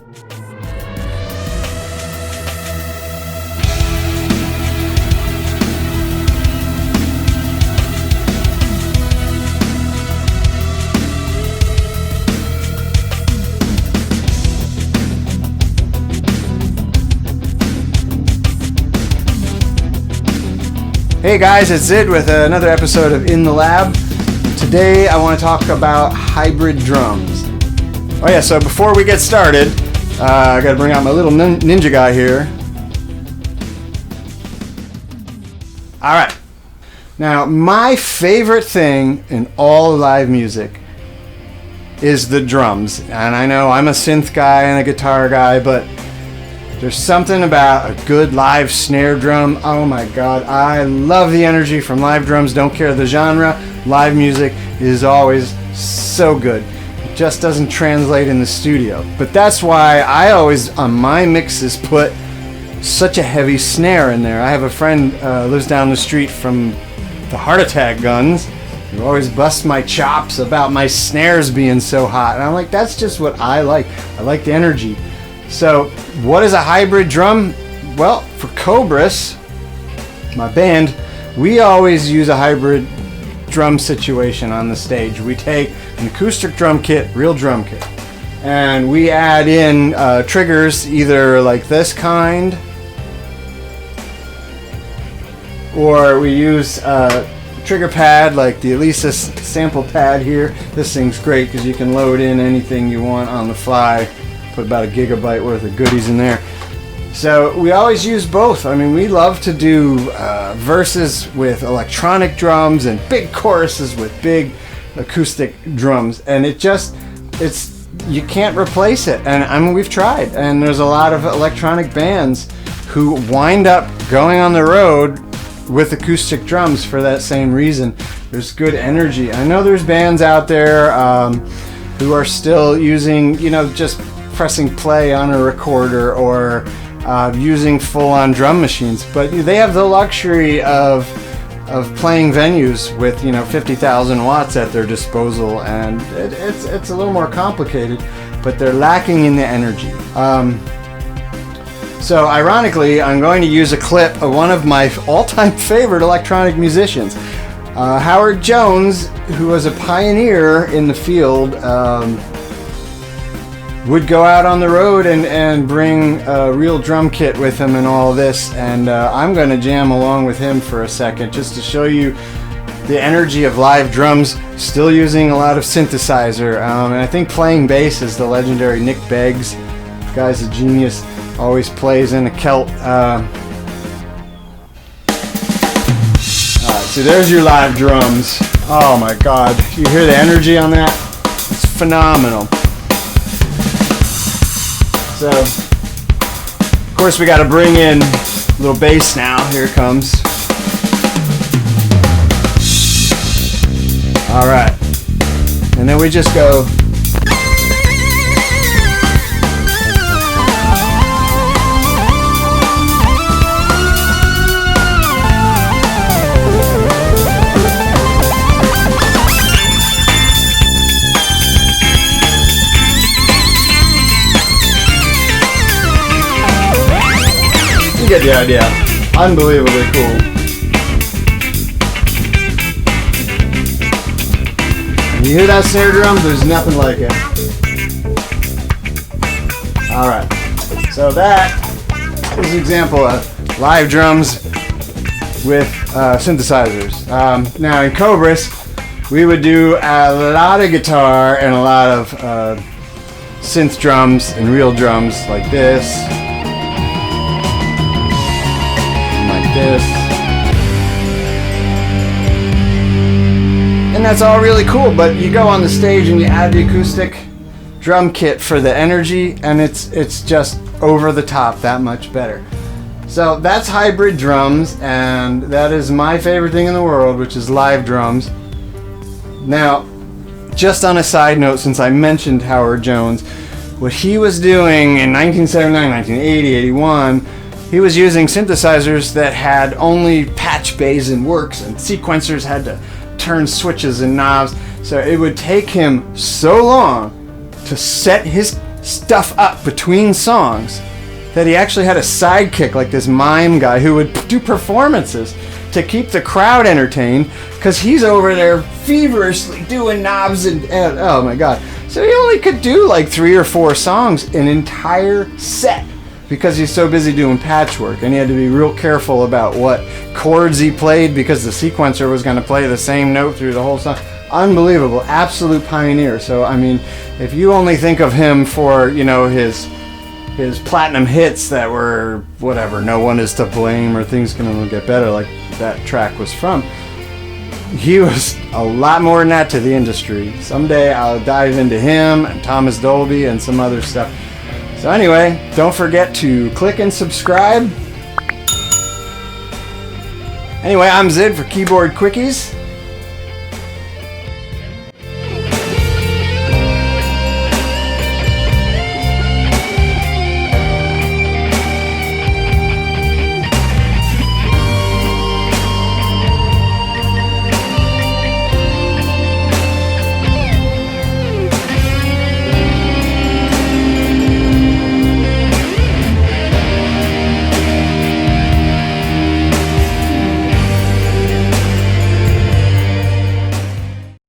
Hey guys, it's Xid with another episode of In the Lab. Today I want to talk about hybrid drums. Oh yeah, so before we get started, I got to bring out my little ninja guy here. Alright, now my favorite thing in all live music is the drums. And I know I'm a synth guy and a guitar guy, but there's something about a good live snare drum. Oh my god, I love the energy from live drums. Don't care the genre. Live music is always so good. It just doesn't translate in the studio. But that's why I always, on my mixes, put such a heavy snare in there. I have a friend lives down the street from the Heart Attack Guns, who always busts my chops about my snares being so hot. And I'm like, that's just what I like. I like the energy. So, what is a hybrid drum? Well, for Cobress, my band, we always use a hybrid drum situation on the stage. We take an acoustic drum kit, real drum kit, and we add in triggers either like this kind, or we use a trigger pad like the Elisa sample pad here. This thing's great because you can load in anything you want on the fly. Put about a gigabyte worth of goodies in there. So we always use both. I mean, we love to do verses with electronic drums and big choruses with big acoustic drums, and you can't replace it. And I mean, we've tried, and there's a lot of electronic bands who wind up going on the road with acoustic drums for that same reason. There's good energy. I know there's bands out there who are still using, just pressing play on a recorder or using full-on drum machines, but they have the luxury of playing venues with 50,000 watts at their disposal, and it's a little more complicated, but they're lacking in the energy. So ironically, I'm going to use a clip of one of my all-time favorite electronic musicians, Howard Jones, who was a pioneer in the field. Would go out on the road and bring a real drum kit with him and all this, and I'm going to jam along with him for a second just to show you the energy of live drums, still using a lot of synthesizer, and I think playing bass is the legendary Nick Beggs. The guy's a genius, always plays in a kilt. Alright, so there's your live drums. Oh my god, you hear the energy on that? It's phenomenal. So, of course, we got to bring in a little bass now. Here it comes. All right, and then we just go. You get the idea. Unbelievably cool. You hear that snare drum? There's nothing like it. Alright. So that is an example of live drums with synthesizers. Now in Cobress, we would do a lot of guitar and a lot of synth drums and real drums like this. This. And that's all really cool, but you go on the stage and you add the acoustic drum kit for the energy, and it's just over the top that much better. So that's hybrid drums, and that is my favorite thing in the world, which is live drums. Now, just on a side note, since I mentioned Howard Jones, what he was doing in 1979, 1980, 81, he was using synthesizers that had only patch bays and works, and sequencers had to turn switches and knobs. So it would take him so long to set his stuff up between songs that he actually had a sidekick, like this mime guy who would do performances to keep the crowd entertained, because he's over there feverishly doing knobs and oh my god. So he only could do like 3 or 4 songs an entire set, because he's so busy doing patchwork, and he had to be real careful about what chords he played, because the sequencer was going to play the same note through the whole song. Unbelievable, absolute pioneer. So I mean, if you only think of him for, you know, his platinum hits that were whatever, No One Is to Blame or Things Can Only Get Better, like that track was from, he was a lot more than that to the industry. Someday I'll dive into him and Thomas Dolby and some other stuff. So anyway, don't forget to click and subscribe. Anyway, I'm Xid for Keyboard Quickies.